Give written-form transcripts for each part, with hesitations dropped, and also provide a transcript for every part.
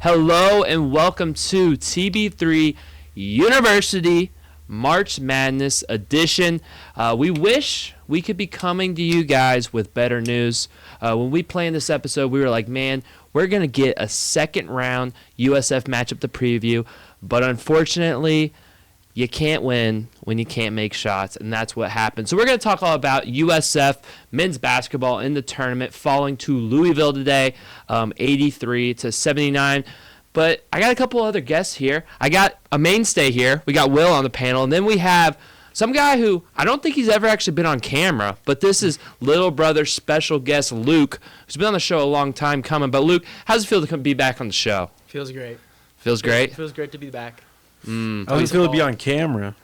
Hello and welcome to TB3 University March Madness edition. We wish we could be coming to you guys with better news. When we planned this episode, we were like, man, we're going to get a second round USF matchup to preview. But unfortunately, you can't win when you can't make shots, and that's what happened. So we're going to talk all about USF men's basketball in the tournament, falling to Louisville today, 83-79. But I got a couple other guests here. I got a mainstay here. We got Will on the panel, and then we have some guy who I don't think he's ever actually been on camera, but this is little brother special guest Luke, who's been on the show a long time coming. But Luke, how does it feel to be back on the show? Feels great. Feels great? Feels great to be back. How does it feel to be on camera?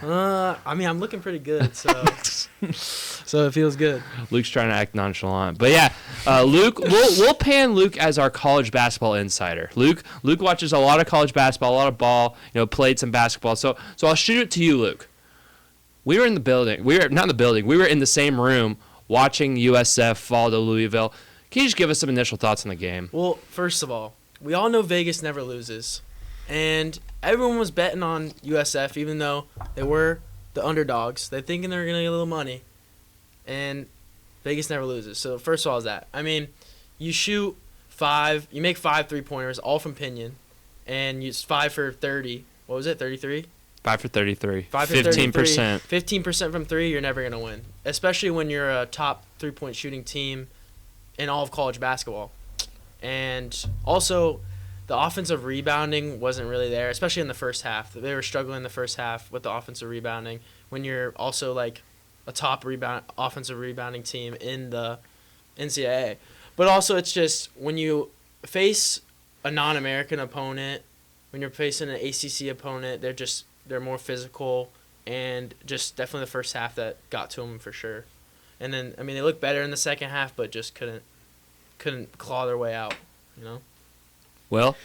I'm looking pretty good, so so it feels good. Luke's trying to act nonchalant, but yeah, Luke. We'll pan Luke as our college basketball insider. Luke watches a lot of college basketball, a lot of ball. Played some basketball. So I'll shoot it to you, Luke. We were in the building. We were not in the building. We were in the same room watching USF fall to Louisville. Can you just give us some initial thoughts on the game? Well, first of all, we all know Vegas never loses. And everyone was betting on USF, even though they were the underdogs. They're thinking they were going to get a little money. And Vegas never loses. So first of all is that. I mean, you make 5 3-pointers, all from Pinion. And it's 5 for 30. What was it, 33? 5 for 33. 5 for 15%. 15% from 3, you're never going to win. Especially when you're a top 3-point shooting team in all of college basketball. And also, the offensive rebounding wasn't really there, especially in the first half. They were struggling in the first half with the offensive rebounding when you're also like a top offensive rebounding team in the NCAA. But also it's just when you face a non-American opponent, when you're facing an ACC opponent, they're more physical, and just definitely the first half that got to them for sure. And then they looked better in the second half, but just couldn't claw their way out, Well,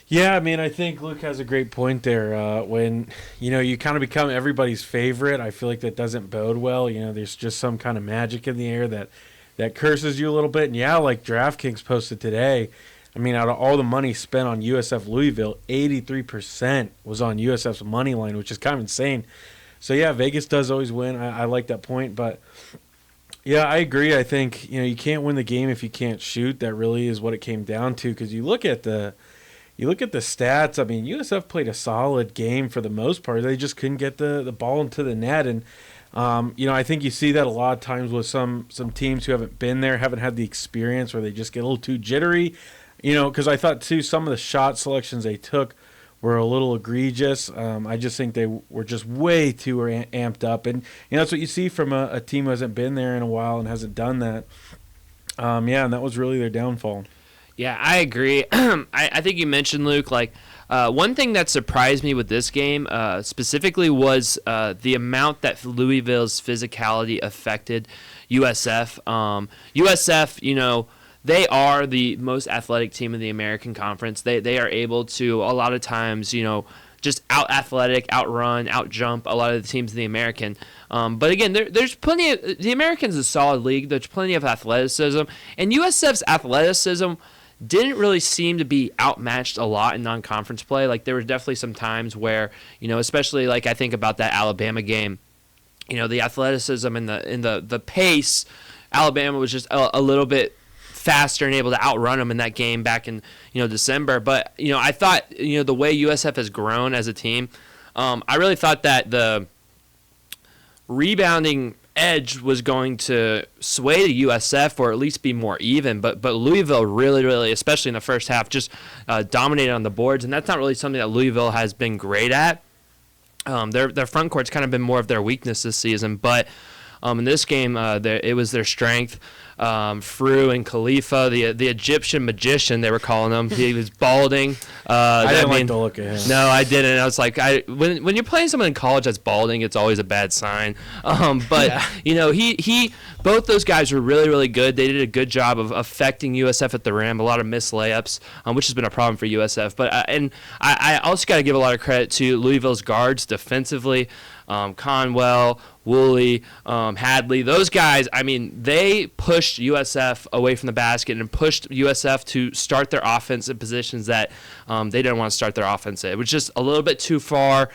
yeah, I think Luke has a great point there. When, you kind of become everybody's favorite, I feel like that doesn't bode well. There's just some kind of magic in the air that curses you a little bit. And, yeah, like DraftKings posted today, out of all the money spent on USF Louisville, 83% was on USF's money line, which is kind of insane. So, yeah, Vegas does always win. I like that point. But, yeah, I agree. I think, you can't win the game if you can't shoot. That really is what it came down to, because you look at the stats. USF played a solid game for the most part. They just couldn't get the ball into the net. And, I think you see that a lot of times with some teams who haven't been there, haven't had the experience, where they just get a little too jittery. Because I thought, too, some of the shot selections they took were a little egregious. I just think they were just way too amped up. And, that's what you see from a team who hasn't been there in a while and hasn't done that. And that was really their downfall. Yeah, I agree. I think you mentioned, Luke, one thing that surprised me with this game specifically was the amount that Louisville's physicality affected USF. USF, they are the most athletic team in the American Conference. They are able to, a lot of times, just out-athletic, outrun, out-jump a lot of the teams in the American. But again, there's plenty of – the American's a solid league. There's plenty of athleticism. And USF's athleticism didn't really seem to be outmatched a lot in non-conference play. There were definitely some times where, especially I think about that Alabama game, the athleticism and the pace, Alabama was just a little bit faster and able to outrun them in that game back in December. But I thought the way USF has grown as a team, I really thought that the rebounding edge was going to sway to USF or at least be more even. But Louisville really, especially in the first half, just dominated on the boards, and that's not really something that Louisville has been great at. Their front court's kind of been more of their weakness this season, but in this game, it was their strength. Fru and Khalifa, the Egyptian magician, they were calling him. He was balding. I didn't like the look at him. No, I didn't. I was like, when you're playing someone in college that's balding, it's always a bad sign. But yeah. Both those guys were really good. They did a good job of affecting USF at the rim. A lot of missed layups, which has been a problem for USF. But and I also got to give a lot of credit to Louisville's guards defensively. Conwell, Woolley, Hadley, those guys, I mean, they pushed USF away from the basket and pushed USF to start their offense in positions that they didn't want to start their offense in. It was just a little bit too far.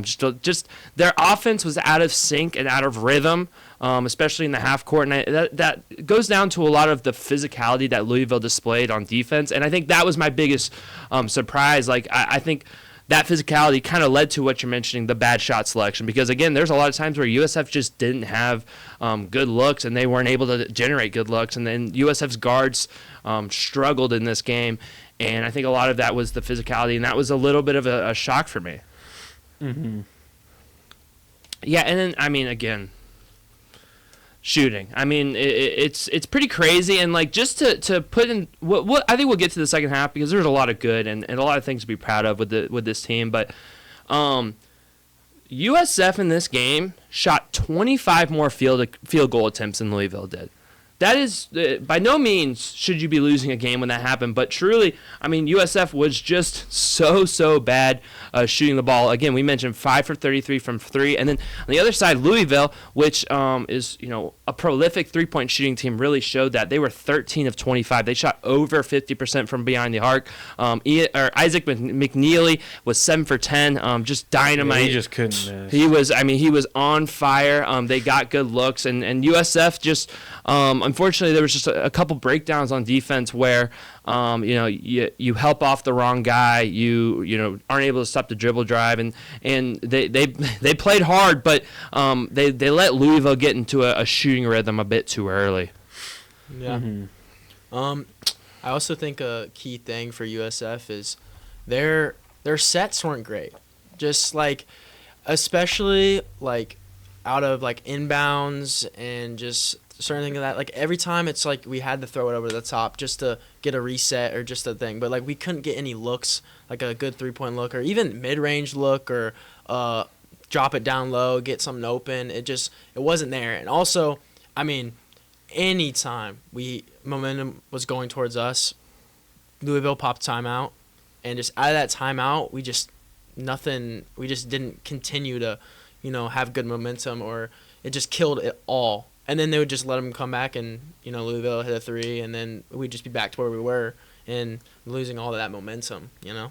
Just their offense was out of sync and out of rhythm, especially in the half court. And that goes down to a lot of the physicality that Louisville displayed on defense. And I think that was my biggest surprise. Like, I think that physicality kind of led to what you're mentioning, the bad shot selection. Because, again, there's a lot of times where USF just didn't have good looks and they weren't able to generate good looks. And then USF's guards struggled in this game. And I think a lot of that was the physicality, and that was a little bit of a shock for me. Mm-hmm. Yeah, and then, I mean, again, shooting. I mean, it's pretty crazy, and like just to put in what I think we'll get to the second half because there's a lot of good and a lot of things to be proud of with this team. But USF in this game shot 25 more field goal attempts than Louisville did. That is, by no means should you be losing a game when that happened, but truly, I mean, USF was just so bad shooting the ball. Again, we mentioned 5 for 33 from 3, and then on the other side, Louisville, which is a prolific three-point shooting team, really showed that. They were 13 of 25. They shot over 50% from behind the arc. Isaac McNeely was 7 for 10, just dynamite. Yeah, he just couldn't miss. He was on fire. They got good looks, and USF just. Unfortunately, there was just a couple breakdowns on defense where, you help off the wrong guy, you aren't able to stop the dribble drive, and they played hard, but they let Louisville get into a shooting rhythm a bit too early. Yeah. Mm-hmm. I also think a key thing for USF is their sets weren't great. Just like, especially like out of like inbounds and just certain things like that. Like every time it's like we had to throw it over the top just to get a reset or just a thing. But like we couldn't get any looks, like a good 3-point look or even mid-range look or drop it down low, get something open. It wasn't there. And also, I mean, anytime momentum was going towards us, Louisville popped timeout, and just out of that timeout, we just didn't continue to, have good momentum, or it just killed it all. And then they would just let them come back, and Louisville hit a 3, and then we'd just be back to where we were and losing all of that momentum. Yeah,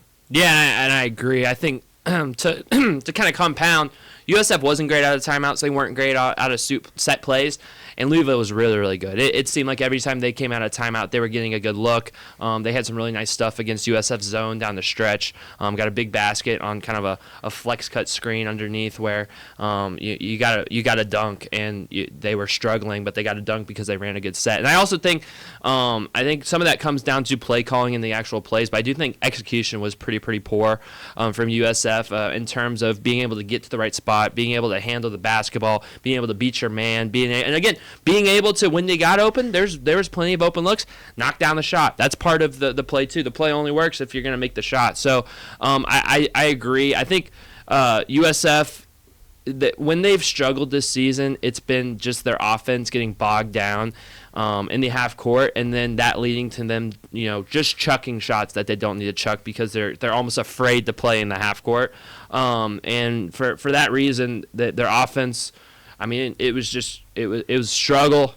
and I agree. I think to kind of compound, USF wasn't great out of timeouts. They weren't great out of set plays. And Louisville was really, really good. It seemed like every time they came out of timeout, they were getting a good look. They had some really nice stuff against USF's zone down the stretch. Got a big basket on kind of a flex cut screen underneath where you got to dunk, and they were struggling, but they got a dunk because they ran a good set. And I also think some of that comes down to play calling in the actual plays, but I do think execution was pretty poor from USF in terms of being able to get to the right spot, being able to handle the basketball, being able to beat your man, being able to, when they got open, there was plenty of open looks, knock down the shot. That's part of the play too. The play only works if you're going to make the shot. So I agree. I think USF, when they've struggled this season, it's been just their offense getting bogged down in the half court, and then that leading to them, just chucking shots that they don't need to chuck because they're almost afraid to play in the half court. And for that reason, their offense, I mean, it was struggle.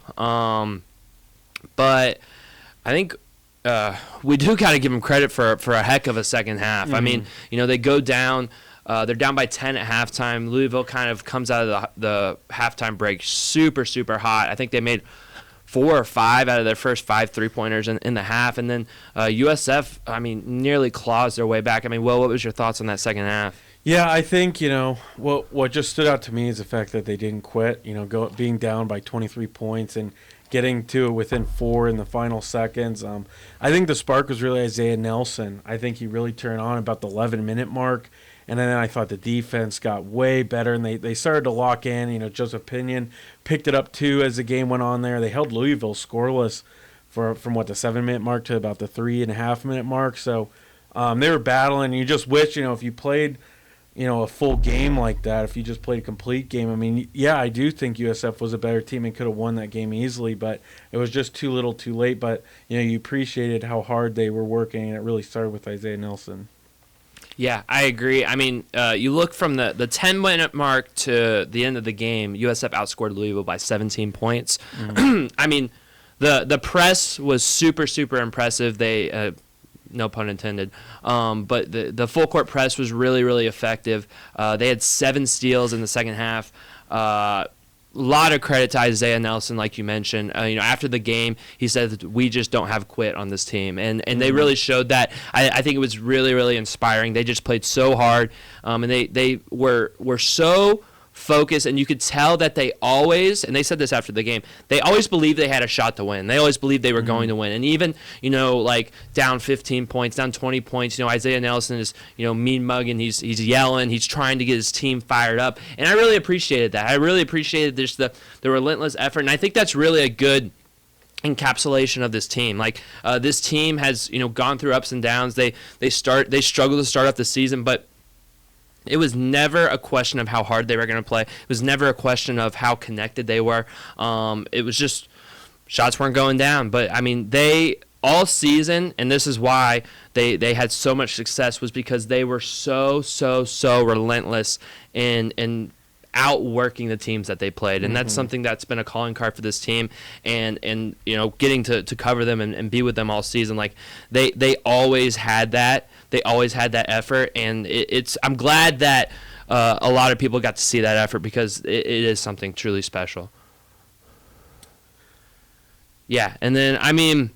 But I think we do kind of give them credit for a heck of a second half. Mm-hmm. I mean, they go down. They're down by 10 at halftime. Louisville kind of comes out of the halftime break super hot. I think they made 4 or 5 out of their first 5 3-pointers in the half. And then USF, I mean, nearly claws their way back. I mean, Will, what was your thoughts on that second half? Yeah, I think, what just stood out to me is the fact that they didn't quit, being down by 23 points and getting to within 4 in the final seconds. I think the spark was really Isaiah Nelson. I think he really turned on about the 11-minute mark. And then I thought the defense got way better, and they started to lock in. Joseph Pinion picked it up, too, as the game went on there. They held Louisville scoreless from the 7-minute mark to about the 3.5-minute mark. So they were battling. You just wish, if you played – a full game like that, if you just played a complete game. I mean, yeah, I do think USF was a better team and could have won that game easily, but it was just too little too late. But, you appreciated how hard they were working, and it really started with Isaiah Nelson. Yeah, I agree. I mean, you look from the 10-minute mark to the end of the game, USF outscored Louisville by 17 points. Mm-hmm. I mean, the press was super, super impressive. They, no pun intended, but the full court press was really, really effective. They had 7 steals in the second half. Lot of credit to Isaiah Nelson, like you mentioned. After the game, he said that we just don't have quit on this team, and they really showed that. I think it was really, really inspiring. They just played so hard, and they were so focused, and you could tell that they always, and they said this after the game, they always believed they had a shot to win. They always believed they were going to win. And even, like down 15 points, down 20 points, Isaiah Nelson is, mean mugging, he's yelling, he's trying to get his team fired up. And I really appreciated that. I really appreciated just the relentless effort. And I think that's really a good encapsulation of this team. Like this team has, gone through ups and downs. They struggle to start off the season, but it was never a question of how hard they were going to play. It was never a question of how connected they were. It was just shots weren't going down. But, I mean, they all season, and this is why they had so much success, was because they were so relentless in outworking the teams that they played. And that's something that's been a calling card for this team. And getting to cover them and be with them all season. Like, they always had that. They always had that effort, and I'm glad that a lot of people got to see that effort, because it is something truly special. Yeah, and then, I mean,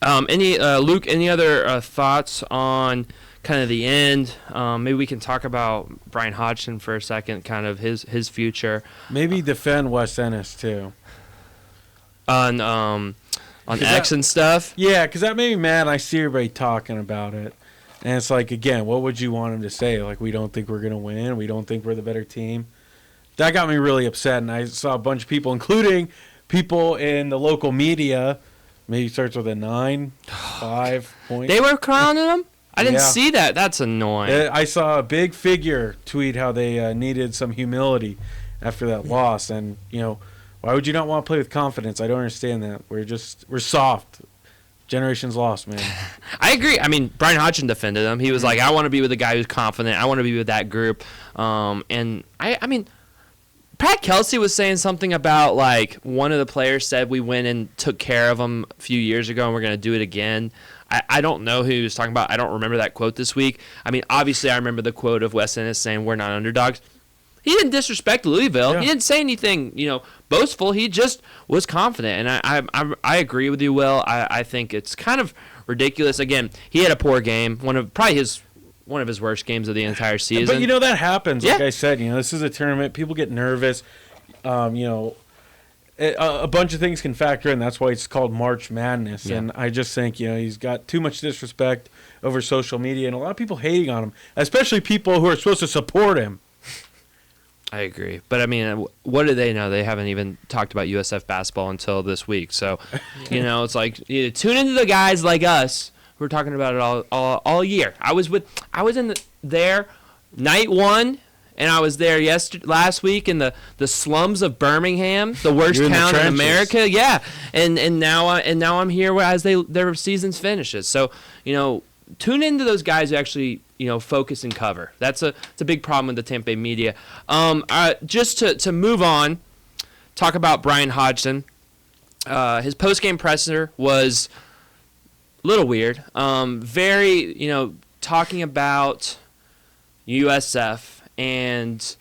Luke, any other thoughts on kind of the end? Maybe we can talk about Brian Hodgson for a second, kind of his future. Maybe defend Wes Ennis, too. On X and stuff? Yeah, because that made me mad. I see everybody talking about it. And it's like, again, what would you want him to say? Like, we don't think we're going to win. We don't think we're the better team. That got me really upset. And I saw a bunch of people, including people in the local media, maybe starts with a 9, 5 points. They were crowning him? I didn't see that. That's annoying. I saw a big figure tweet how they needed some humility after that loss. And, why would you not want to play with confidence? I don't understand that. We're soft. Generation's lost, man. I agree. I mean, Brian Hodgson defended him. He was like, I want to be with a guy who's confident. I want to be with that group. And I mean, Pat Kelsey was saying something about, like, one of the players said we went and took care of him a few years ago and we're going to do it again. I don't know who he was talking about. I don't remember that quote this week. I mean, obviously I remember the quote of Wes Ennis saying we're not underdogs. He didn't disrespect Louisville. Yeah. He didn't say anything, boastful. He just was confident, and I agree with you, Will. I think it's kind of ridiculous. Again, he had a poor game, one of his worst games of the entire season. But that happens. Yeah. Like I said, this is a tournament. People get nervous. A bunch of things can factor in. That's why it's called March Madness. Yeah. And I just think he's got too much disrespect over social media, and a lot of people hating on him, especially people who are supposed to support him. I agree. But, I mean, what do they know? They haven't even talked about USF basketball until this week. So, it's like, tune into the guys like us. We're talking about it all year. I was there night 1, and I was there last week in the slums of Birmingham, the worst town in America. Yeah. And now I'm here as their seasons finishes. So, tune into those guys who actually focus and cover. It's a big problem with the Tampa Bay media. Just to move on, talk about Brian Hodgson. His post-game presser was a little weird. Very, talking about USF and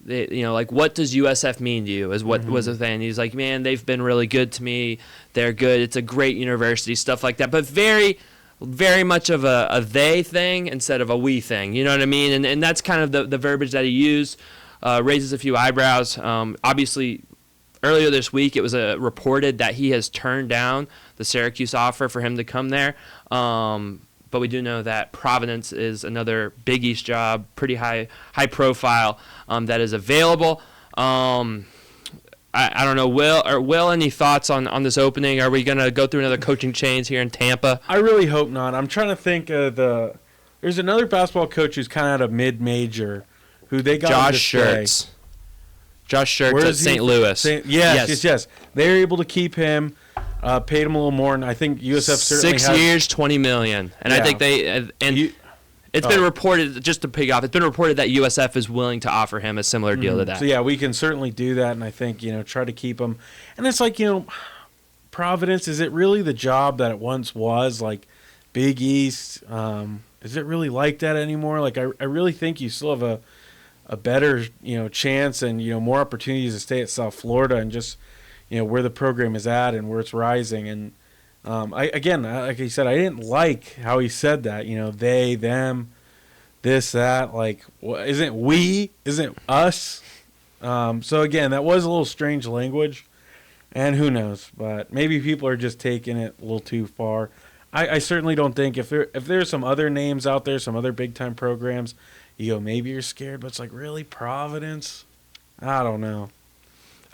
like, what does USF mean to you is what was the thing. He's like, man, they've been really good to me. They're good. It's a great university, stuff like that. But very much of a they thing instead of a we thing. You know what I mean? And that's kind of the verbiage that he used. Raises a few eyebrows. Obviously, earlier this week it was reported that he has turned down the Syracuse offer for him to come there. But we do know that Providence is another Big East job, pretty high profile, that is available. I don't know, Will, any thoughts on this opening? Are we going to go through another coaching change here in Tampa? I really hope not. I'm trying to think of there's another basketball coach who's kind of at a mid-major who they got Josh Schertz. Josh Schertz at St. Louis. Yes. They were able to keep him, paid him a little more, and I think USF certainly 6 years, $20 million. And I think It's been reported, just to pig off, it's been reported that USF is willing to offer him a similar deal to that. So, yeah, we can certainly do that, and I think, try to keep him. And it's like, Providence, is it really the job that it once was? Like, Big East, is it really like that anymore? Like, I really think you still have a better, chance and, more opportunities to stay at South Florida and just, where the program is at and where it's rising. And, like he said, I didn't like how he said that, they, them, this, that, like, isn't us? So again, that was a little strange language, and who knows, but maybe people are just taking it a little too far. I certainly don't think if there's some other names out there, some other big time programs, maybe you're scared, but it's like, really, Providence? I don't know.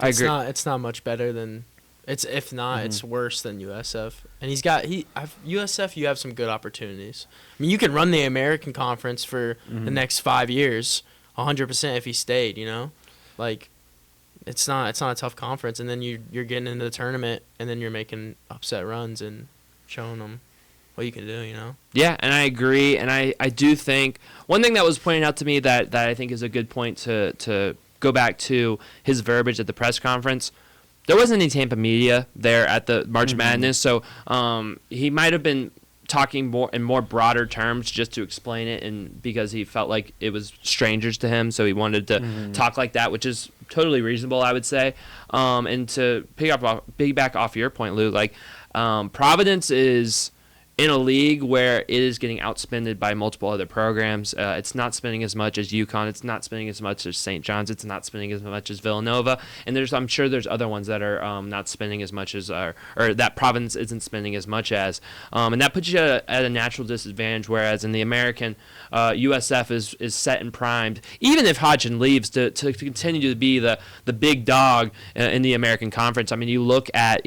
I agree. It's not much better than. If not, it's worse than USF. And USF, you have some good opportunities. I mean, you can run the American Conference for the next 5 years, 100% if he stayed. Like, it's not a tough conference. And then you're getting into the tournament, and then you're making upset runs and showing them what you can do. Yeah, and I agree. And I do think one thing that was pointed out to me that I think is a good point to go back to his verbiage at the press conference. There wasn't any Tampa media there at the March Madness, so he might have been talking in more broader terms just to explain it, and because he felt like it was strangers to him, so he wanted to talk like that, which is totally reasonable, I would say. And to piggyback off your point, Lou, like Providence is in a league where it is getting outspended by multiple other programs. It's not spending as much as UConn. It's not spending as much as St. John's. It's not spending as much as Villanova. And I'm sure there's other ones that are not spending as much as, or that Providence isn't spending as much as. And that puts you at a natural disadvantage, whereas in the American, USF is set and primed, even if Hodgson leaves, to continue to be the big dog in the American Conference. I mean, you look at,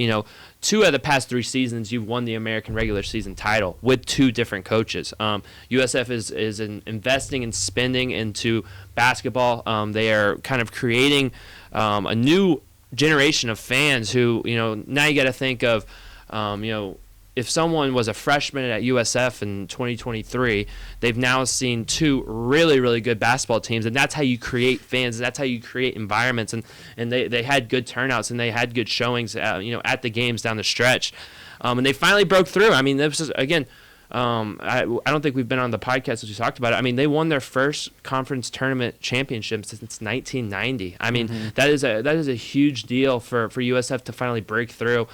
2 of the past 3 seasons, you've won the American regular season title with 2 different coaches. USF is investing and spending into basketball. They are kind of creating a new generation of fans who, now you got to think of, if someone was a freshman at USF in 2023, they've now seen 2 really, really good basketball teams, and that's how you create fans, and that's how you create environments, and they had good turnouts, and they had good showings, at the games down the stretch, and they finally broke through. I mean, this is, again, I don't think we've been on the podcast as we talked about it. I mean, they won their first conference tournament championship since 1990. I mean, that is a huge deal for USF to finally break through.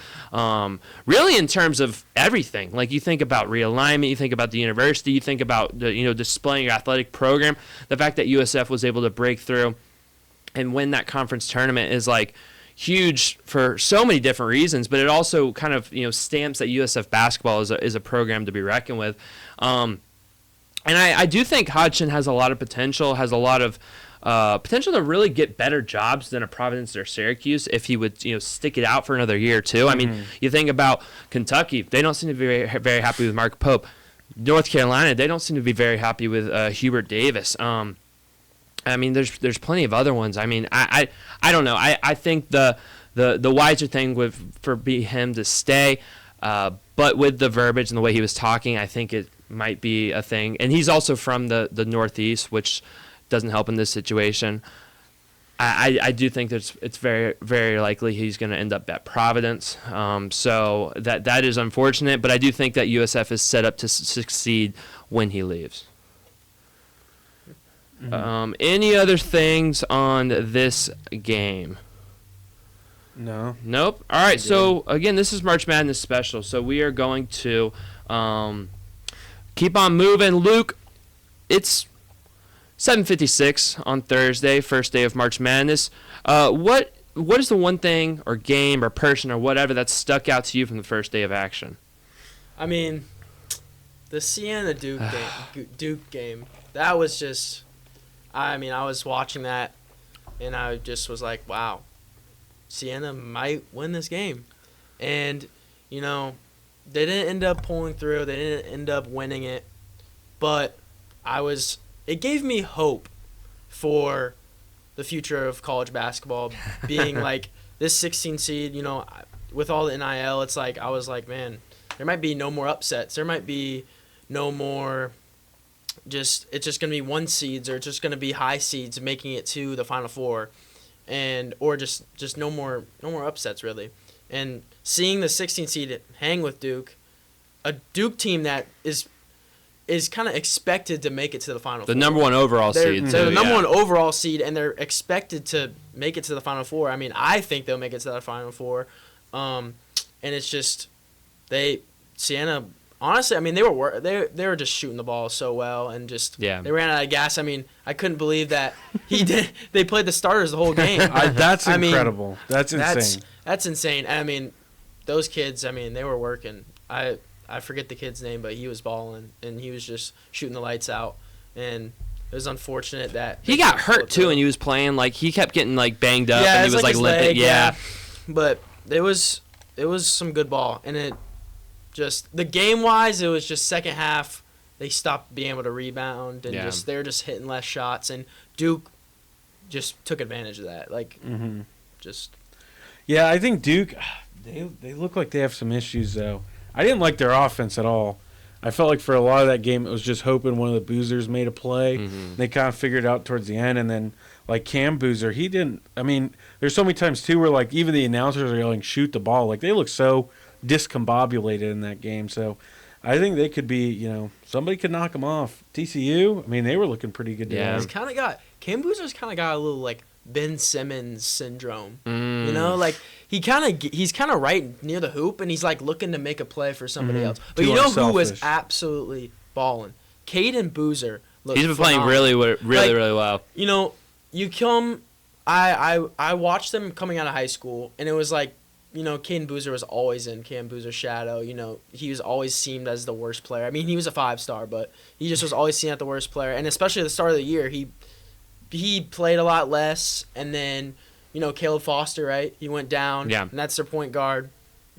Really, in terms of everything, like you think about realignment, you think about the university, you think about displaying your athletic program. The fact that USF was able to break through and win that conference tournament is like huge for so many different reasons, but it also kind of stamps that USF basketball is a program to be reckoned with, and I do think Hodgson has a lot of potential, potential to really get better jobs than a Providence or Syracuse if he would stick it out for another year or two. I mean, you think about Kentucky, they don't seem to be very, very happy with Mark Pope. North Carolina, they don't seem to be very happy with Hubert Davis. I mean, there's plenty of other ones. I mean, I don't know. I think the wiser thing for him to stay, but with the verbiage and the way he was talking, I think it might be a thing. And he's also from the Northeast, which doesn't help in this situation. I do think it's very, very likely he's going to end up at Providence. So that is unfortunate, but I do think that USF is set up to succeed when he leaves. Any other things on this game? No. Nope. All right. So again, this is March Madness special. So we are going to keep on moving. Luke, it's 7:56 on Thursday, first day of March Madness. What is the one thing or game or person or whatever that stuck out to you from the first day of action? I mean, the Siena Duke game. That was just. I mean, I was watching that, and I just was like, wow, Siena might win this game. And, they didn't end up pulling through. They didn't end up winning it. But it gave me hope for the future of college basketball being like this 16 seed, with all the NIL, it's like, I was like, man, there might be no more upsets. There might be no more it's just going to be 1 seeds, or it's just going to be high seeds making it to the Final Four, or just no more upsets really. And seeing the 16 seed hang with Duke, a Duke team that is kind of expected to make it to the Final Four. The number 1 overall seed. They're the number 1 overall seed, and they're expected to make it to the Final Four. I mean, I think they'll make it to the Final Four. And it's just Siena. Honestly, I mean, they were just shooting the ball so well, and they ran out of gas. I mean, I couldn't believe that they played the starters the whole game. That's incredible. That's insane. That's insane. I mean, those kids. I mean, they were working. I forget the kid's name, but he was balling, and he was just shooting the lights out. And it was unfortunate that he got hurt too, and he was playing like he kept getting like banged up, and he was like limping. Yeah, but it was some good ball, and it. Just the game-wise, it was just second half. They stopped being able to rebound, and they were just hitting less shots. And Duke just took advantage of that. Yeah, I think Duke. They look like they have some issues though. I didn't like their offense at all. I felt like for a lot of that game, it was just hoping one of the Boozers made a play. Mm-hmm. They kind of figured it out towards the end, and then like Cam Boozer, he didn't. I mean, there's so many times too where like even the announcers are yelling, "Shoot the ball!" Like they look so discombobulated in that game. So I think they could be, somebody could knock them off. TCU, I mean, they were looking pretty good. Yeah. Cam Boozer's kind of got a little like Ben Simmons syndrome. Like he's kind of right near the hoop, and he's like looking to make a play for somebody else. But who was absolutely balling? Caden Boozer. He's been playing really well. You come. I watched them coming out of high school, and it was like, Caden Boozer was always in Cam Boozer's shadow. He was always seen as the worst player. I mean, he was a 5-star, but he just was always seen as the worst player. And especially at the start of the year, he played a lot less. And then, Caleb Foster, right? He went down. Yeah. And that's their point guard.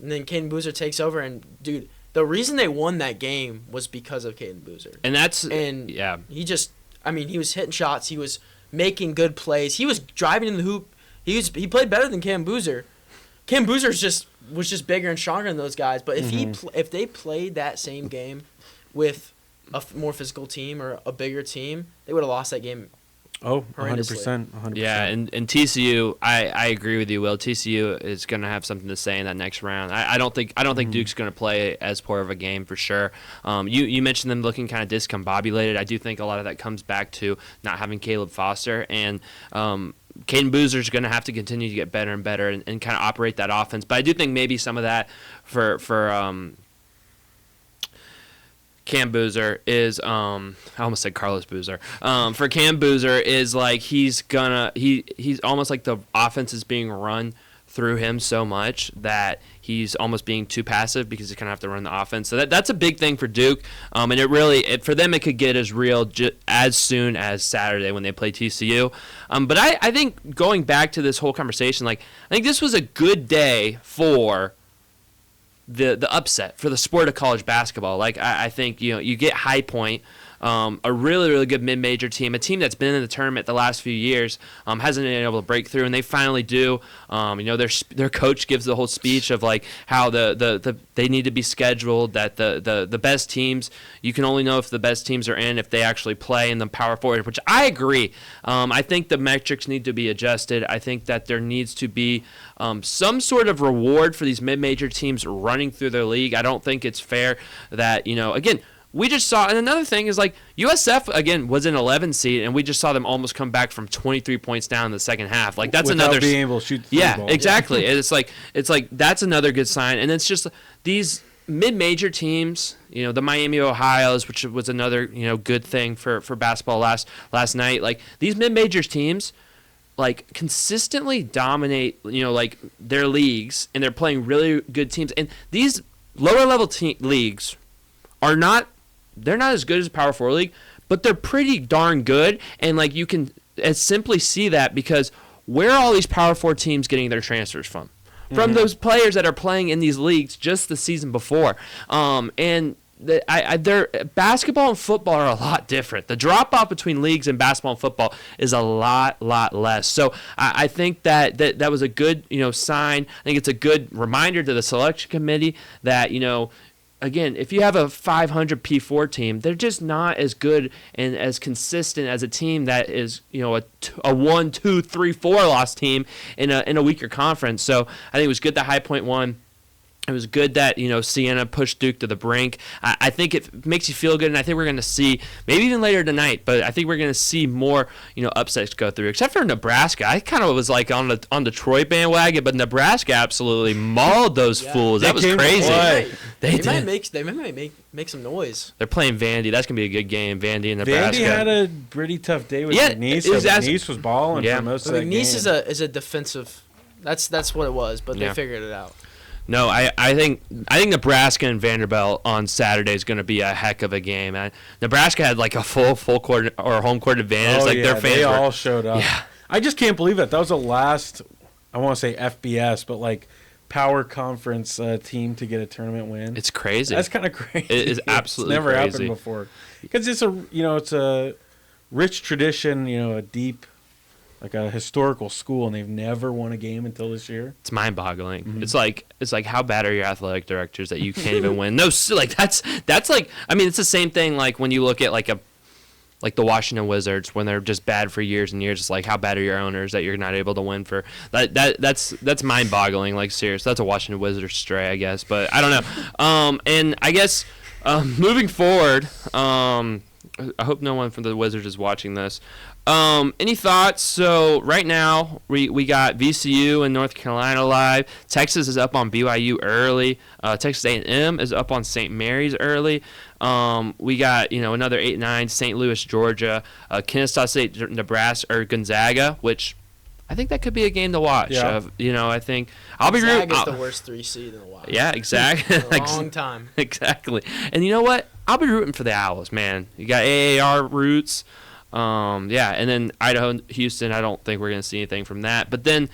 And then Caden Boozer takes over. And, dude, the reason they won that game was because of Caden Boozer. He was hitting shots. He was making good plays. He was driving in the hoop. He played better than Cam Boozer. Cam Boozer was just bigger and stronger than those guys. But if they played that same game with a more physical team or a bigger team, they would have lost that game. Oh, 100%. Yeah, and TCU, I agree with you, Will. TCU is going to have something to say in that next round. I don't think Duke's going to play as poor of a game for sure. You mentioned them looking kind of discombobulated. I do think a lot of that comes back to not having Caleb Foster, and Caden Boozer's going to have to continue to get better and better and kind of operate that offense. But I do think maybe some of that for Cam Boozer is I almost said Carlos Boozer. For Cam Boozer is like he's almost like the offense is being run through him so much that he's almost being too passive because he's going to have to run the offense. So that's a big thing for Duke. And for them it could get as real as soon as Saturday when they play TCU. But I think going back to this whole conversation, like I think this was a good day for the upset, for the sport of college basketball. Like I think you get High Point, a really, really good mid-major team, a team that's been in the tournament the last few years, hasn't been able to break through, and they finally do. Their coach gives the whole speech of like how they need to be scheduled, that the best teams, you can only know if the best teams are in if they actually play in the Power Forward, which I agree. I think the metrics need to be adjusted. I think that there needs to be some sort of reward for these mid-major teams running through their league. I don't think it's fair that, again, we just saw, and another thing is like USF again was an 11 seed, and we just saw them almost come back from 23 points down in the second half. Like that's without another being able to shoot the ball. Exactly. It's like that's another good sign, and it's just these mid-major teams. The Miami Ohios, which was another good thing for basketball last night. Like these mid-major teams, like consistently dominate like their leagues, and they're playing really good teams. And these lower level leagues are not. They're not as good as Power 4 League, but they're pretty darn good. And like you can simply see that because where are all these Power 4 teams getting their transfers from? From those players that are playing in these leagues just the season before. And their basketball and football are a lot different. The drop-off between leagues and basketball and football is a lot less. So I think that was a good sign. I think it's a good reminder to the selection committee that again, if you have a 500 P4 team, they're just not as good and as consistent as a team that is, a 1, 2, 3, 4 loss team in a weaker conference. So I think it was good that High Point won. It was good that, Siena pushed Duke to the brink. I think it makes you feel good, and I think we're going to see, maybe even later tonight, but I think we're going to see more, upsets go through. Except for Nebraska. I kind of was like on the Troy bandwagon, but Nebraska absolutely mauled those fools. That was crazy. They might make some noise. They're playing Vandy. That's going to be a good game, Vandy and Nebraska. Vandy had a pretty tough day with McNeese. McNeese was balling for most of that game. McNeese is a defensive. That's what it was, but they figured it out. No, I think Nebraska and Vanderbilt on Saturday is going to be a heck of a game. Nebraska had like a full court or home court advantage. Their fans they all showed up. Yeah. I just can't believe it. That was the last, I want to say FBS, but like power conference team to get a tournament win. It's crazy. That's kind of crazy. It is absolutely never crazy. happened before. Because it's a rich tradition, a deep, like a historical school, and they've never won a game until this year. It's mind-boggling. Mm-hmm. It's like how bad are your athletic directors that you can't even win? No, like that's like, I mean, it's the same thing like when you look at like the Washington Wizards when they're just bad for years and years. It's like how bad are your owners that you're not able to win for? That's mind-boggling. Like serious, that's a Washington Wizards stray, I guess. But I don't know. And I guess moving forward, I hope no one from the Wizards is watching this. Any thoughts? So right now we got VCU and North Carolina live. Texas is up on BYU early. Texas A&M is up on St. Mary's early. We got another 8-9 St. Louis, Georgia, Kennesaw State, Nebraska or Gonzaga, which I think that could be a game to watch. Yeah. I think I'll be rooting. Gonzaga's the worst 3 seed in a while. Yeah, exactly. A long time. Exactly. And you know what? I'll be rooting for the Owls, man. You got AAR roots. And then Idaho, Houston, I don't think we're going to see anything from that. But then,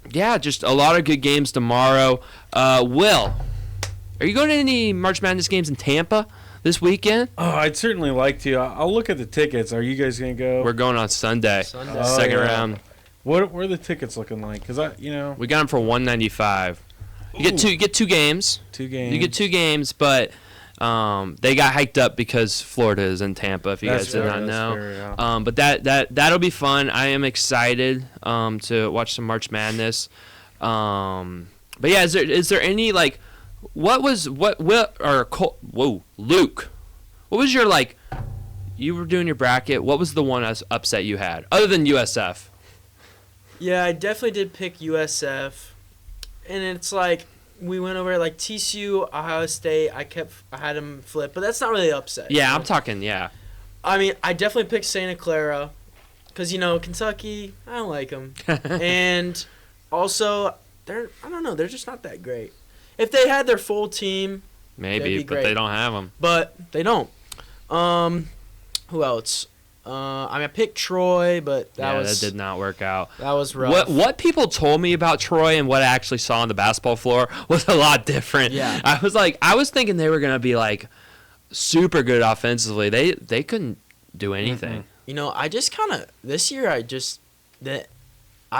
just a lot of good games tomorrow. Will, are you going to any March Madness games in Tampa this weekend? Oh, I'd certainly like to. I'll look at the tickets. Are you guys going to go? We're going on Sunday. Second round. What are the tickets looking like? Because we got them for $195. You get two games. You get 2 games, but they got hiked up because Florida is in Tampa. If you guys did not know, fair, yeah. But that'll be fun. I am excited to watch some March Madness. But yeah, is there any like Luke? What was your like? You were doing your bracket. What was the one upset you had other than USF? Yeah, I definitely did pick USF, and it's like. We went over like TCU, Ohio State. I had them flip, but that's not really upset. Yeah, I'm talking. Yeah. I mean, I definitely picked Santa Clara, because Kentucky. I don't like them, and also they're just not that great. If they had their full team, maybe, but they don't have them. But they don't. Who else? I picked Troy, but that did not work out. That was rough. What people told me about Troy and what I actually saw on the basketball floor was a lot different. Yeah. I was thinking they were gonna be like super good offensively. They couldn't do anything. Mm-hmm. I just kind of this year I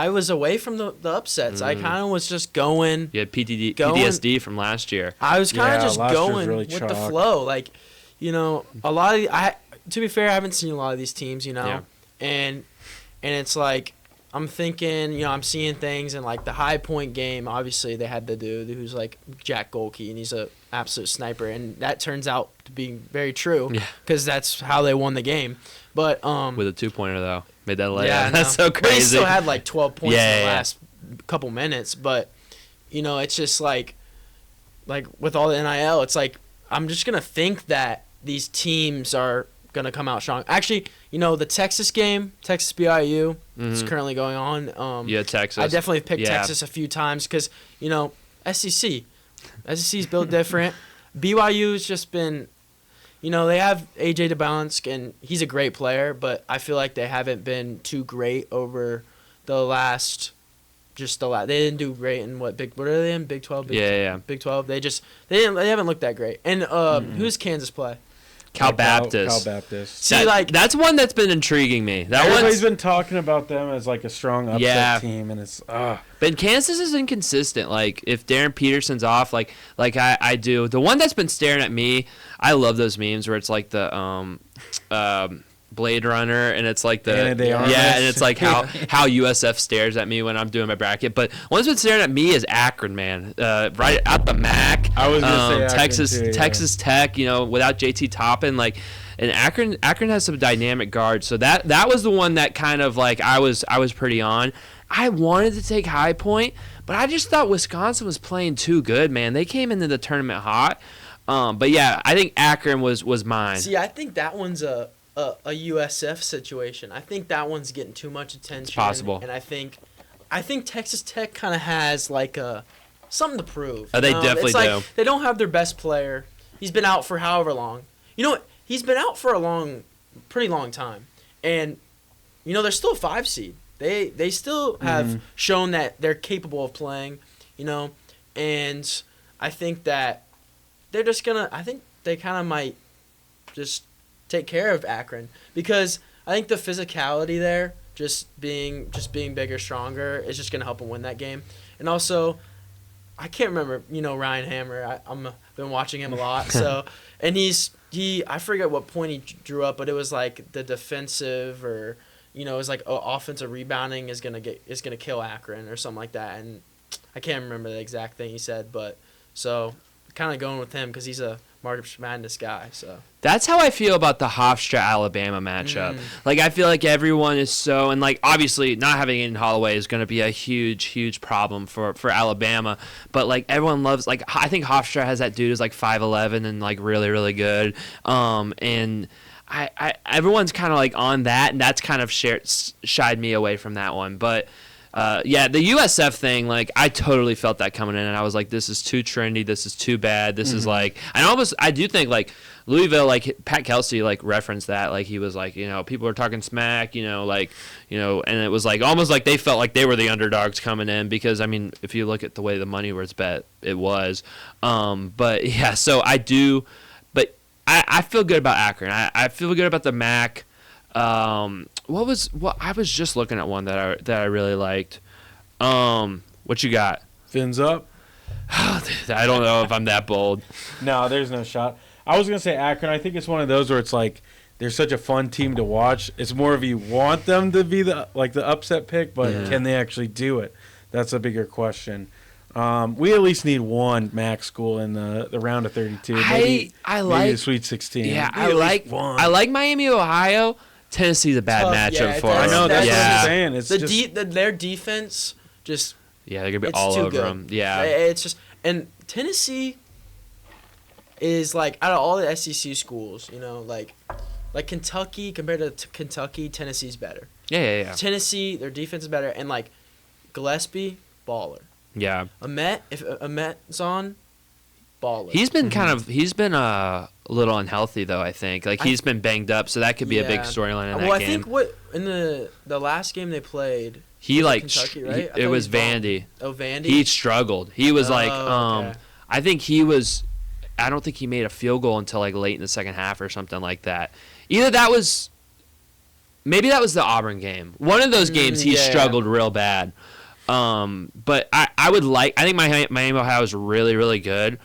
was away from the upsets. I kind of was just going. You had PTSD from last year. I was kind of just going really with the flow, like a lot of to be fair, I haven't seen a lot of these teams, Yeah. and it's like I'm thinking, I'm seeing things in like the High Point game. Obviously, they had the dude who's like Jack Golke, and he's an absolute sniper, and that turns out to be very true because that's how they won the game. But with a 2-pointer though, made that layup. Yeah, that's so crazy. But he still had like 12 points in the last couple minutes. But it's just like with all the NIL, it's like I'm just gonna think that these teams are going to come out strong. Actually, the Texas game, Texas BYU, is currently going on. Texas. I definitely picked Texas a few times because, SEC. SEC's built different. BYU's just been, they have AJ DeBalance, and he's a great player, but I feel like they haven't been too great over the last, they didn't do great in what are they in? Big 12? Yeah. Big 12. They haven't looked that great. And who's Kansas play? Cal Baptist. Cal Baptist. See, That's one that's been intriguing me. Everybody's been talking about them as like a strong upset team, and it's But Kansas is inconsistent. Like if Darren Peterson's off, like I do. The one that's been staring at me, I love those memes where it's like the Blade Runner, and it's like the and it's like how USF stares at me when I'm doing my bracket. But one's been staring at me is Akron, man. Right out the MAC. I was gonna say Texas Akron too, Texas Tech. Without JT Toppin, like. And Akron has some dynamic guards, so that was the one that kind of like I was pretty on. I wanted to take High Point, but I just thought Wisconsin was playing too good, man. They came into the tournament hot, but yeah, I think Akron was mine. See, I think that one's a USF situation. I think that one's getting too much attention. It's possible, and I think Texas Tech kind of has like something to prove. They definitely do. They don't have their best player. He's been out for however long. You know what? He's been out for pretty long time, and they're still a 5 seed. They still have shown that they're capable of playing, and I think that they're just gonna. I think they kind of might just take care of Akron because I think the physicality there, just being bigger, stronger, is just gonna help them win that game, and also. I can't remember, Ryan Hammer. I'm been watching him a lot, so and I forget what point he drew up, but it was like the defensive or it was like offensive rebounding is gonna kill Akron or something like that, and I can't remember the exact thing he said, but so kind of going with him because he's a March Madness guy. So that's how I feel about the Hofstra Alabama matchup. Like I feel like everyone is so and like obviously not having Aiden Holloway is going to be a huge problem for Alabama. But like everyone loves like I think Hofstra has that dude who's like 5'11" and like really good. And I everyone's kind of like on that, and that's kind of shied me away from that one. But. The USF thing, like I totally felt that coming in, and I was like, "This is too trendy. This is too bad. This is like." I do think like Louisville, like Pat Kelsey, like referenced that, like he was like, people are talking smack, and it was like almost like they felt like they were the underdogs coming in because I mean, if you look at the way the money was bet, it was. But yeah, so I do, but I feel good about Akron. I feel good about the MAC. I was just looking at one that I really liked. What you got? Fins up. I don't know if I'm that bold. No, there's no shot. I was gonna say Akron. I think it's one of those where it's like they're such a fun team to watch. It's more of you want them to be the upset pick, but can they actually do it? That's a bigger question. We at least need one MAC school in the round of 32. Maybe the Sweet 16. Yeah, I like Miami, Ohio. Tennessee's a bad matchup for them. I know that's what I'm saying. It's their defense just they're gonna be all over them. Yeah, it's just and Tennessee is like out of all the SEC schools, like Kentucky compared to Kentucky, Tennessee's better. Yeah. Tennessee, their defense is better, and like Gillespie, baller. Yeah. If Ahmet's on, baller. He's been a little unhealthy though. I think he's been banged up, so that could be a big storyline in that game. Well, I think in the last game they played, Kentucky, right? It was Vandy. Oh, Vandy. He struggled. He was okay. I think he was. I don't think he made a field goal until like late in the second half or something like that. Maybe that was the Auburn game. One of those games he struggled real bad. But I think Miami Ohio is really, really good.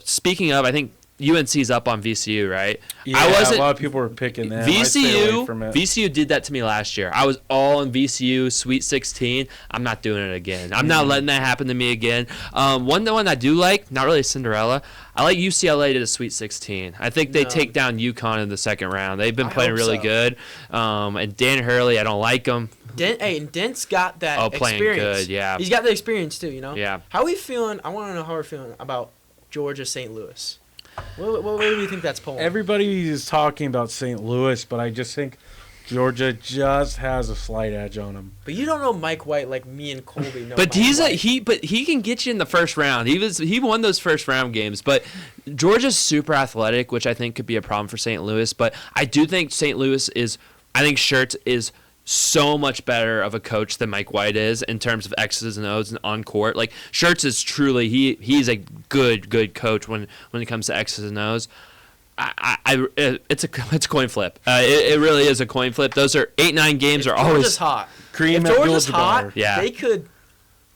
Speaking of, I think UNC's up on VCU, right? Yeah, a lot of people were picking that. VCU did that to me last year. I was all in VCU, Sweet 16. I'm not doing it again. I'm not letting that happen to me again. One I do like, not really Cinderella, I like UCLA to the Sweet 16. I think they take down UConn in the second round. They've been playing really good. And Dan Hurley, I don't like him. Dent's got that experience. Playing good, yeah. He's got the experience too, Yeah. How are we feeling? I want to know how we're feeling about Georgia St. Louis. What do you think that's pulling? Everybody is talking about St. Louis, but I just think Georgia just has a slight edge on them. But you don't know Mike White like me and Colby know. But he can get you in the first round. He won those first round games. But Georgia's super athletic, which I think could be a problem for St. Louis. But I do think St. Louis is. I think Schertz is so much better of a coach than Mike White is in terms of X's and O's and on court. Like Schertz is truly he's a good coach when it comes to X's and O's. It's a coin flip. It really is a coin flip. Those are 8-9 games If are always Georgia's hot. Cream If Georgia's Abdul-Jabbar. hot, Yeah.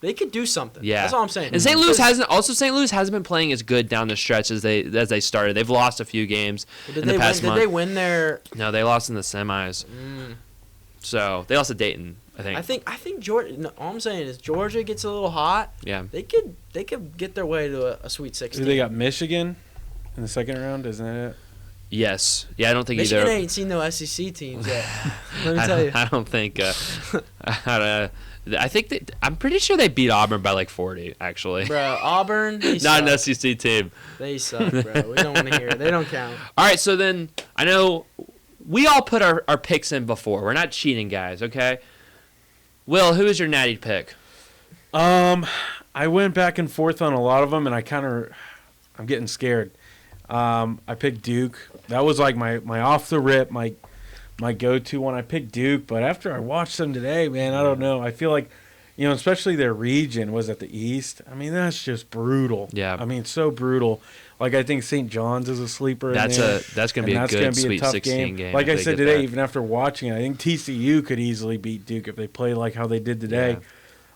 they could do something. Yeah, That's all I'm saying. And St. Louis hasn't been playing as good down the stretch as they started. They've lost a few games in the past month. Did they win their? No, they lost in the semis. So they lost to Dayton, I think. I think Georgia. No, all I'm saying is Georgia gets a little hot. Yeah. They could get their way to a Sweet 16. They got Michigan in the second round, isn't that it? Yes. Yeah, I don't think Michigan either. ain't seen no SEC teams yet. Let me tell you. I don't think. I think I'm pretty sure they beat Auburn by like 40, actually. Bro, Auburn. They Not suck. an SEC team. They suck, bro. We don't want to hear it. They don't count. All right, so then I know we all put our picks in before. We're not cheating, guys, okay? Will, who is your natty pick? I went back and forth on a lot of them, and I'm getting scared. I picked Duke. That was like my off the rip, my go-to one. I picked Duke, but after I watched them today, man, I don't know. I feel like, especially their region was at the East. I mean, that's just brutal. Yeah. I mean, so brutal. Like, I think St. John's is a sleeper. That's in there, going to be a good Sweet 16 game. Like if I they said get today, that. even after watching it, I think TCU could easily beat Duke if they play like how they did today.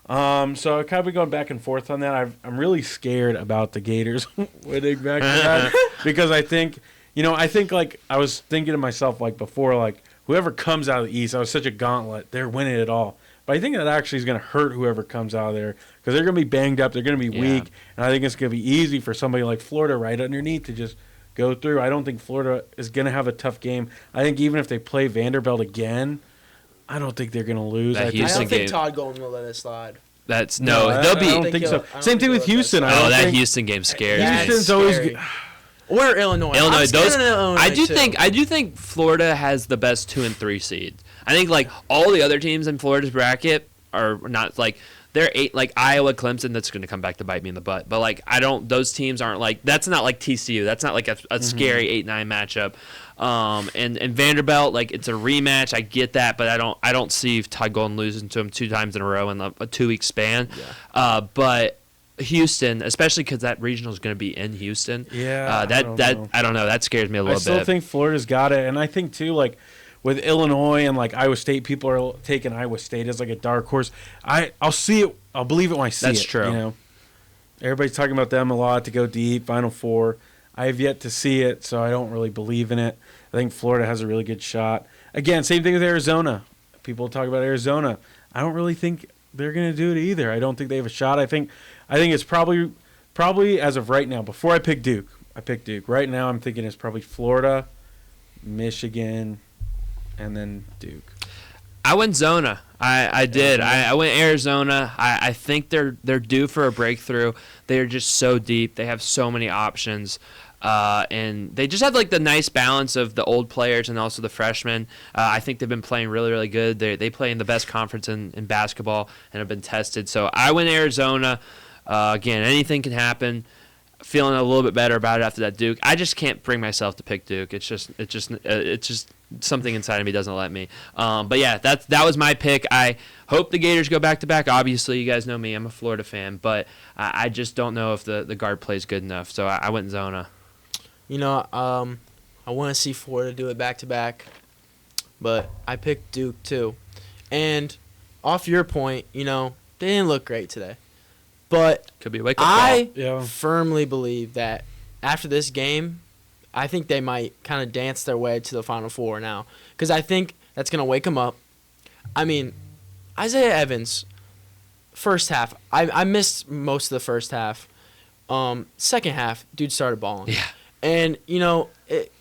So I kind of been going back and forth on that. I'm really scared about the Gators winning back to back because I think like I was thinking to myself like before, like whoever comes out of the East, I was such a gauntlet. They're winning it all. But I think that actually is going to hurt whoever comes out of there because they're going to be banged up. They're going to be weak. And I think it's going to be easy for somebody like Florida right underneath to just go through. I don't think Florida is going to have a tough game. I think even if they play Vanderbilt again, I don't think they're going to lose. That I Houston don't think game. Todd Golden will let it slide. They'll I be. don't think so. Same thing with Houston. That Houston game scares me. Houston's always good. Or Illinois. I'm scared of Illinois I do think Florida has the best 2 and 3 seeds. I think like all the other teams in Florida's bracket are not like they're 8 like Iowa, Clemson. That's going to come back to bite me in the butt. But like those teams aren't like that's not like TCU. That's not like a scary 8-9 matchup. And Vanderbilt, like it's a rematch. I get that, but I don't see Todd Golden losing to him 2 times in a row in a 2-week span. Yeah. But Houston, especially because that regional is going to be in Houston. Yeah, I don't know. That scares me a little bit. I still think Florida's got it, and I think too like with Illinois and like Iowa State, people are taking Iowa State as like a dark horse. I'll see it. I'll believe it when I see it. That's true. Everybody's talking about them a lot to go deep, Final Four. I have yet to see it, so I don't really believe in it. I think Florida has a really good shot. Again, same thing with Arizona. People talk about Arizona. I don't really think they're going to do it either. I don't think they have a shot. I think it's probably as of right now. Before I picked Duke. Right now, I'm thinking it's probably Florida, Michigan, and then Duke. I went Zona. I did. I went Arizona. I think they're due for a breakthrough. They are just so deep. They have so many options. And they just have like the nice balance of the old players and also the freshmen. I think they've been playing really, really good. They play in the best conference in basketball and have been tested. So I went Arizona. Again, anything can happen. Feeling a little bit better about it after that Duke. I just can't bring myself to pick Duke. It's just something inside of me doesn't let me. But yeah, that was my pick. I hope the Gators go back to back. Obviously, you guys know me. I'm a Florida fan, but I just don't know if the guard plays good enough. So I went Zona. I want to see Florida do it back to back, but I picked Duke too. And off your point, they didn't look great today. But could be a wake-up I firmly believe that after this game, I think they might kind of dance their way to the Final Four now. Because I think that's going to wake them up. I mean, Isaiah Evans, first half, I missed most of the first half. Second half, dude started balling. Yeah. And, it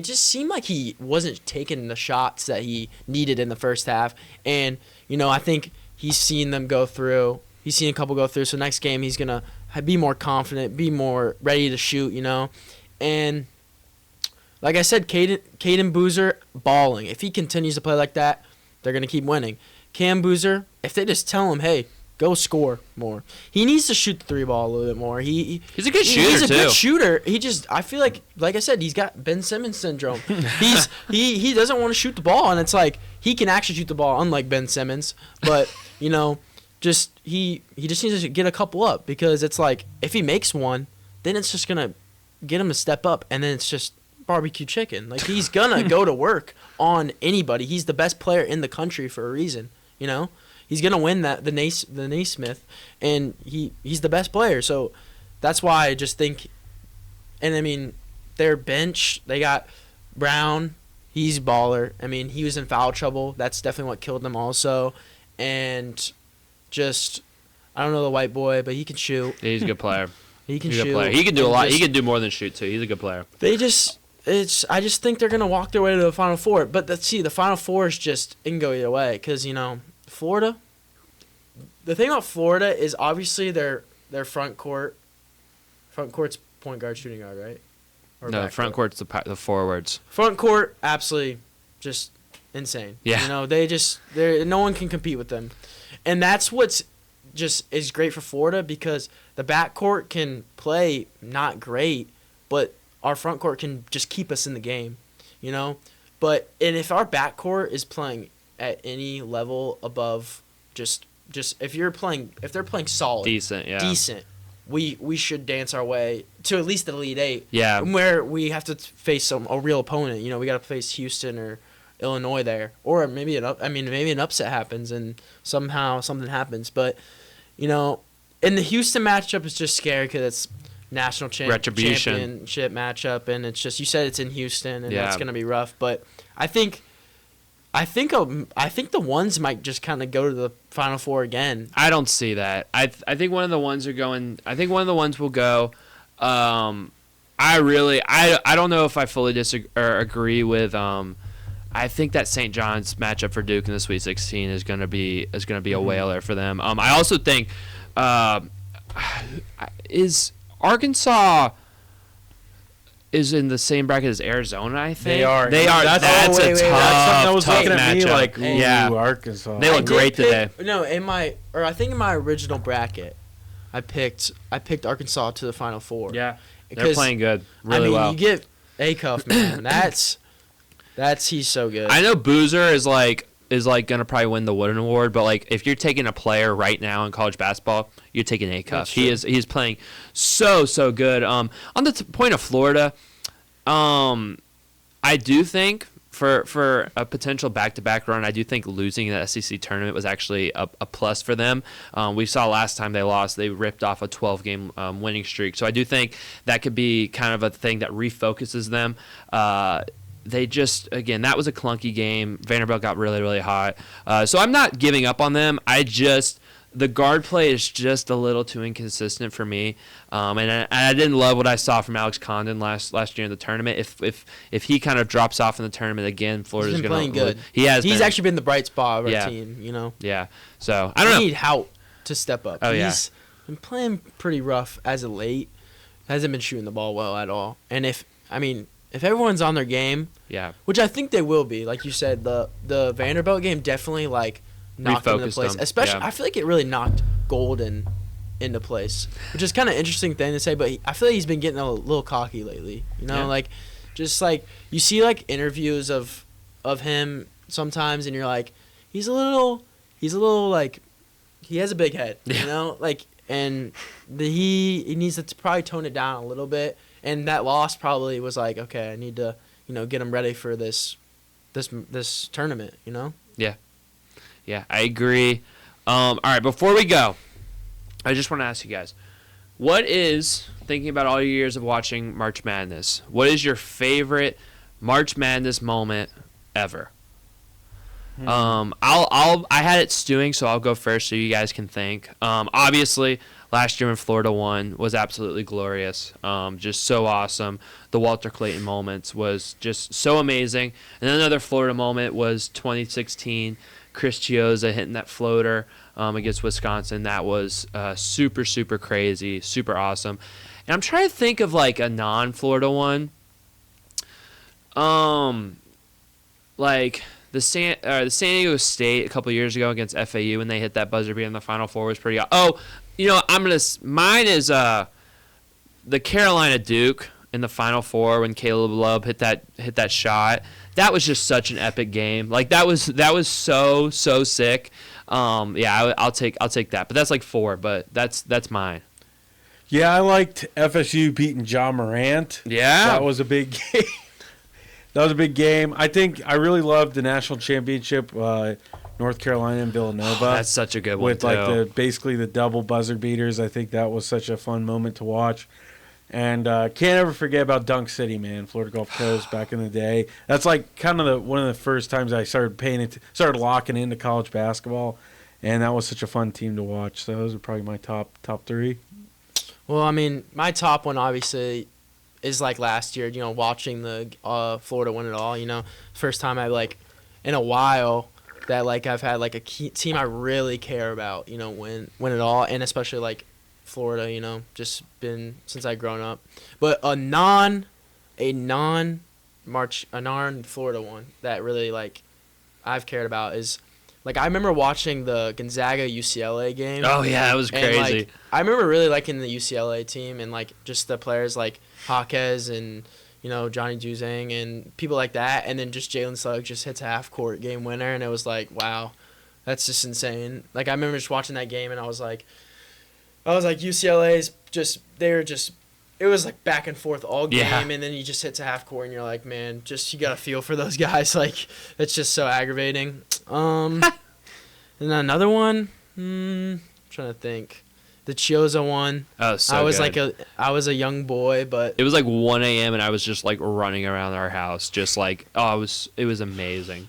just seemed like he wasn't taking the shots that he needed in the first half. And, I think he's seen them go through. He's seen a couple go through. So next game he's going to be more confident, be more ready to shoot, And like I said, Caden Boozer balling. If he continues to play like that, they're going to keep winning. Cam Boozer, if they just tell him, hey, go score more. He needs to shoot the 3-ball a little bit more. He's a good shooter, He's a too. good shooter. I feel like I said, he's got Ben Simmons syndrome. He doesn't want to shoot the ball, and it's like he can actually shoot the ball, unlike Ben Simmons. But he just needs to get a couple up because it's like if he makes one, then it's just gonna get him to step up, and then it's just barbecue chicken. Like, he's gonna go to work on anybody. He's the best player in the country for a reason. You know, he's gonna win the Naismith, and he's the best player. So that's why I just think. And I mean, their bench, they got Brown. He's a baller. I mean, he was in foul trouble. That's definitely what killed them also. And just, I don't know the white boy, but he can shoot. Yeah, he's a good player. He can He's a shoot. good player. He can do a lot. He can do more than shoot too. He's a good player. I just think they're gonna walk their way to the Final Four. But the Final Four is just, it can go either way, because Florida. The thing about Florida is obviously their front court. Front court's point guard, shooting guard, right? Or No, back front court's the forwards. Front court, absolutely, just insane. Yeah. No one can compete with them, and that's what's just is great for Florida, because the back court can play not great, but our front court can just keep us in the game, But if our back court is playing at any level above just if they're playing solid, decent, we should dance our way to at least the Elite Eight. Yeah. Where we have to face a real opponent. We got to face Houston or Illinois there, or maybe an upset happens and somehow something happens. But and the Houston matchup is just scary because it's national championship matchup, and it's just, you said it's in Houston, and that's gonna be rough. But I think the ones might just kind of go to the Final Four again. I don't see that. I think one of the ones are going. I think one of the ones will go. I don't know if I fully disagree or agree with. I think that St. John's matchup for Duke in the Sweet 16 is going to be a whaler for them. I also think is Arkansas is in the same bracket as Arizona, I think. They are. That's a tough something that was looking at me matchup. like, ooh, yeah. Arkansas. They look great today. I think in my original bracket, I picked Arkansas to the Final Four. Yeah, they're playing good, really well. You get Acuff, man. He's so good. I know Boozer is gonna probably win the Wooden Award, but if you're taking a player right now in college basketball, you're taking Acuff. He's playing so good. On the point of Florida, I do think for a potential back-to-back run, I do think losing the SEC tournament was actually a plus for them. We saw last time they lost, they ripped off a 12-game winning streak. So I do think that could be kind of a thing that refocuses them. They just, again, that was a clunky game. Vanderbilt got really, really hot. So I'm not giving up on them. The guard play is just a little too inconsistent for me. And I didn't love what I saw from Alex Condon last year in the tournament. If he kind of drops off in the tournament again, Florida's going to playing good. He's actually been the bright spot of our team, Yeah. So I don't know. We need Hout to step up. Oh, He's been playing pretty rough as of late. Hasn't been shooting the ball well at all. And if everyone's on their game, which I think they will be, like you said, the Vanderbilt game definitely knocked them into place. Especially, I feel like it really knocked Golden into place, which is kind of interesting thing to say. But I feel like he's been getting a little cocky lately. You see interviews of him sometimes, and you're like, he's a little he has a big head, and he needs to probably tone it down a little bit. And that loss probably was okay, I need to, get him ready for this tournament, Yeah, I agree. All right, before we go, I just want to ask you guys, thinking about all your years of watching March Madness, what is your favorite March Madness moment ever? I had it stewing, so I'll go first so you guys can think. Obviously, last year when Florida won was absolutely glorious. Just so awesome. The Walter Clayton moments was just so amazing. And then another Florida moment was 2016, Chris Chiozza hitting that floater against Wisconsin. That was super, super crazy, super awesome. And I'm trying to think of a non-Florida one. The San Diego State a couple years ago against FAU when they hit that buzzer beater in the Final Four was pretty. Mine is the Carolina Duke in the Final Four when Caleb Love hit that shot. That was just such an epic game. That was so sick. I'll take that. But that's 4. But that's mine. Yeah, I liked FSU beating John Morant. Yeah. That was a big game. That was a big game. I think I really loved the national championship, North Carolina and Villanova. That's such a good one, with like basically the double buzzer beaters. I think that was such a fun moment to watch. And can't ever forget about Dunk City, man. Florida Gulf Coast back in the day. That's like kind of one of the first times I started locking into college basketball, and that was such a fun team to watch. So those are probably my top three. Well, I mean, my top one obviously is like last year. Watching the Florida win it all. First time I in a while that I've had a key team I really care about. Win it all, and especially Florida, just been since I grown up. But a non Florida one that really I've cared about is I remember watching the Gonzaga UCLA game. Oh yeah, that was crazy. And, I remember really liking the UCLA team and just the players like Jaquez and Johnny Juzang and people like that, and then just Jalen Suggs just hits a half court game winner, and it was wow, that's just insane. I remember just watching that game and I was like UCLA's it was back and forth all game, Yeah. and then you just hit to half court and you're like, man, just you got to feel for those guys. It's just so aggravating. And then another one, trying to think. The Chioza one. Oh, so I was good. I was a young boy, but It was 1 a.m. and I was just running around our house, just it was amazing.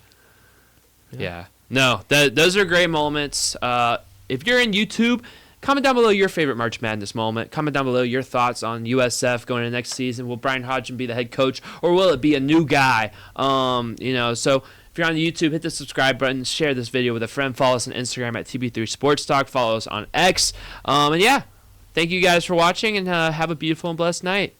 Yeah. No, those are great moments. If you're in YouTube, comment down below your favorite March Madness moment. Comment down below your thoughts on USF going into next season. Will Brian Hodgson be the head coach, or will it be a new guy? So if you're on YouTube, hit the subscribe button, share this video with a friend, follow us on Instagram at TB3 Sports Talk, follow us on X. And yeah, thank you guys for watching, and have a beautiful and blessed night.